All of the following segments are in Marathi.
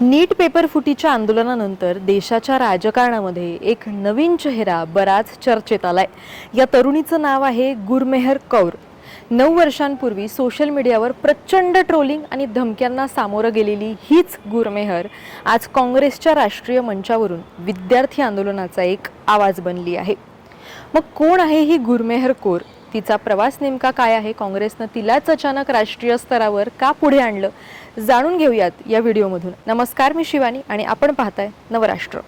नीट पेपर फुटीच्या आंदोलनानंतर देशाच्या राजकारणामध्ये एक नवीन चेहरा बराच चर्चेत आलाय। या तरुणीचं नाव आहे गुरमेहर कौर। 9 वर्षांपूर्वी सोशल मीडियावर प्रचंड ट्रोलिंग आणि धमक्यांना सामोरं गेलेली हीच गुरमेहर आज काँग्रेसच्या राष्ट्रीय मंचावरून विद्यार्थी आंदोलनाचा एक आवाज बनली आहे। मग कोण आहे ही गुरमेहर कौर? तिचा प्रवास नेमका काय आहे? काँग्रेसने तिलाच अचानक राष्ट्रीय स्तरावर का पुढे आणलं? जाणून घेऊयात या व्हिडिओमधून। नमस्कार, मी शिवानी आणि आपण पाहताय नवराष्ट्र।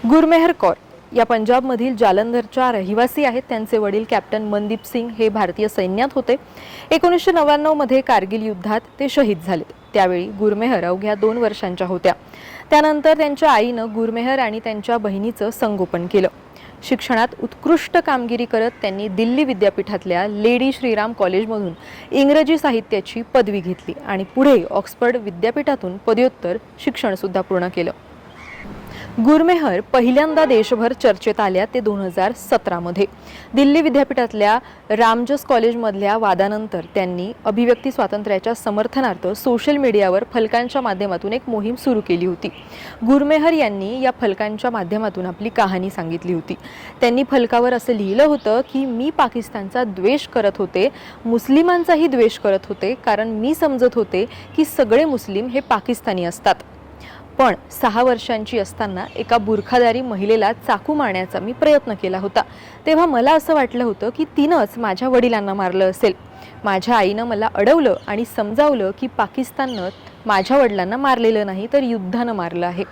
गुरमेहर कौर या पंजाबमधील जालंधरच्या रहिवासी आहेत। त्यांचे वडील कॅप्टन मनदीप सिंग हे भारतीय सैन्यात होते। 1999 मध्ये कारगिल युद्धात ते शहीद झाले। त्यावेळी गुरमेहर अवघ्या 2 वर्षांच्या होत्या। त्यानंतर त्यांच्या आईनं गुरमेहर आणि त्यांच्या बहिणीचं संगोपन केलं। शिक्षणात उत्कृष्ट कामगिरी करत त्यांनी दिल्ली विद्यापीठातल्या लेडी श्रीराम कॉलेजमधून इंग्रजी साहित्याची पदवी घेतली आणि पुढे ऑक्सफर्ड विद्यापीठातून पदव्युत्तर शिक्षण सुद्धा पूर्ण केलं। गुरमेहर पहिल्यांदा देशभर चर्चेत आल्या ते 2017 मध्ये। दिल्ली विद्यापीठातल्या रामजस कॉलेजमधल्या वादानंतर त्यांनी अभिव्यक्ती स्वातंत्र्याच्या समर्थनार्थ सोशल मीडियावर फलकांच्या माध्यमातून एक मोहीम सुरू केली होती। गुरमेहर यांनी या फलकांच्या माध्यमातून आपली कहाणी सांगितली होती। त्यांनी फलकावर असं लिहिलं होतं की मी पाकिस्तानचा द्वेष करत होते, मुस्लिमांचाही द्वेष करत होते, कारण मी समजत होते की सगळे मुस्लिम हे पाकिस्तानी असतात। पण 6 वर्षांची असताना एका बुरखादारी महिलेला चाकू मारण्याचा मी प्रयत्न केला होता। तेव्हा मला असं वाटलं होतं की तिनंच माझ्या वडिलांना मारलं असेल। माझ्या आईनं मला अडवलं आणि समजावलं की पाकिस्ताननं माझ्या वडिलांना मारलेलं नाही तर युद्धानं मारलं आहे।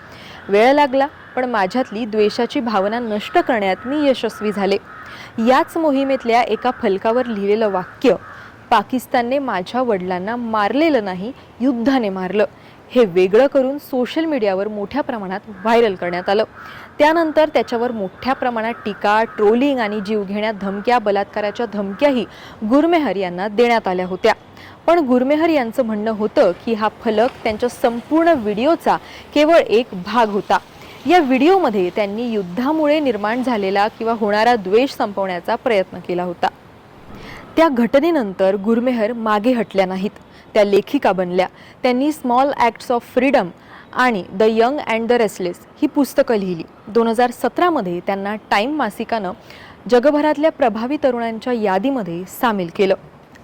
वेळ लागला, पण माझ्यातली द्वेषाची भावना नष्ट करण्यात मी यशस्वी झाले। याच मोहिमेतल्या एका फलकावर लिहिलेलं वाक्य, पाकिस्तानने माझ्या वडिलांना मारलेलं नाही, युद्धाने मारलं, हे वेगळं करून सोशल मीडियावर मोठ्या प्रमाणात व्हायरल करण्यात आलं। त्यानंतर त्याच्यावर मोठ्या प्रमाणात टीका, ट्रोलिंग आणि जीवघेण्या धमक्या, बलात्काराच्या धमक्याही गुरमेहर यांना देण्यात आल्या होत्या। पण गुरमेहर यांचं म्हणणं होतं की हा फलक त्यांच्या संपूर्ण व्हिडिओचा केवळ एक भाग होता। या व्हिडिओमध्ये त्यांनी युद्धामुळे निर्माण झालेला किंवा होणारा द्वेष संपवण्याचा प्रयत्न केला होता। त्या घटनेनंतर गुरमेहर मागे हटल्या नाहीत। त्या लेखिका बनल्या। त्यांनी स्मॉल ॲक्ट्स ऑफ फ्रीडम आणि the young and the restless ही पुस्तकं लिहिली। 2017 मध्ये त्यांना टाइम मासिकानं जगभरातल्या प्रभावी तरुणांच्या यादीमध्ये सामील केलं।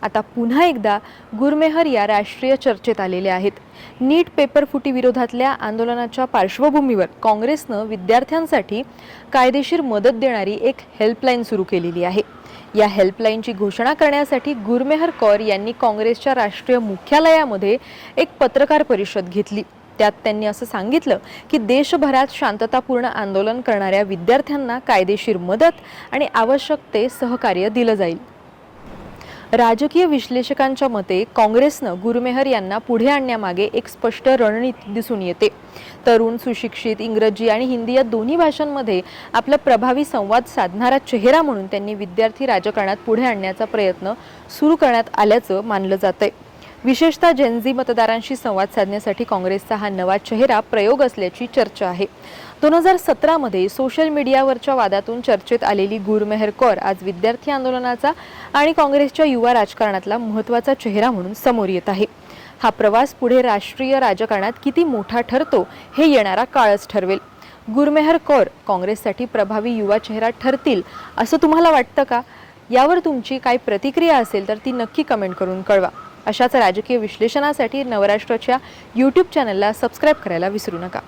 आता पुन्हा एकदा गुरमेहर या राष्ट्रीय चर्चेत आलेल्या आहेत। नीट पेपर फुटी विरोधातल्या आंदोलनाच्या पार्श्वभूमीवर काँग्रेसनं विद्यार्थ्यांसाठी कायदेशीर मदत देणारी एक हेल्पलाईन सुरू केलेली आहे। या हेल्पलाईनची घोषणा करण्यासाठी गुरमेहर कौर यांनी काँग्रेसच्या राष्ट्रीय मुख्यालयामध्ये एक पत्रकार परिषद घेतली। त्यात त्यांनी असं सांगितलं की देशभरात शांततापूर्ण आंदोलन करणाऱ्या विद्यार्थ्यांना कायदेशीर मदत आणि आवश्यक ते सहकार्य दिलं जाईल। राजकीय विश्लेषकांच्या मते काँग्रेसनं गुरमेहर यांना पुढे आणण्यामागे एक स्पष्ट रणनीती दिसून येते। तरुण, सुशिक्षित, इंग्रजी आणि हिंदी या दोन्ही भाषांमध्ये आपला प्रभावी संवाद साधणारा चेहरा म्हणून त्यांनी विद्यार्थी राजकारणात पुढे आणण्याचा प्रयत्न सुरू करण्यात आल्याचं मानलं जातंय। विशेषतः जेनझी मतदारांशी संवाद साधण्यासाठी काँग्रेसचा हा नवा चेहरा प्रयोग असल्याची चर्चा आहे। 2017 मध्ये सोशल मीडियावरच्या वादातून चर्चेत आलेली गुरमेहर कौर आज विद्यार्थी आंदोलनाचा आणि काँग्रेसच्या युवा राजकारणातला महत्त्वाचा चेहरा म्हणून समोर येत आहे। हा प्रवास पुढे राष्ट्रीय राजकारणात किती मोठा ठरतो हे येणारा काळच ठरवेल। गुरमेहर कौर काँग्रेससाठी प्रभावी युवा चेहरा ठरतील असं तुम्हाला वाटतं का? यावर तुमची काय प्रतिक्रिया असेल तर ती नक्की कमेंट करून कळवा। अशाच राजकीय विश्लेषणासाठी नवराष्ट्राच्या YouTube चॅनलला सबस्क्राईब करायला विसरू नका।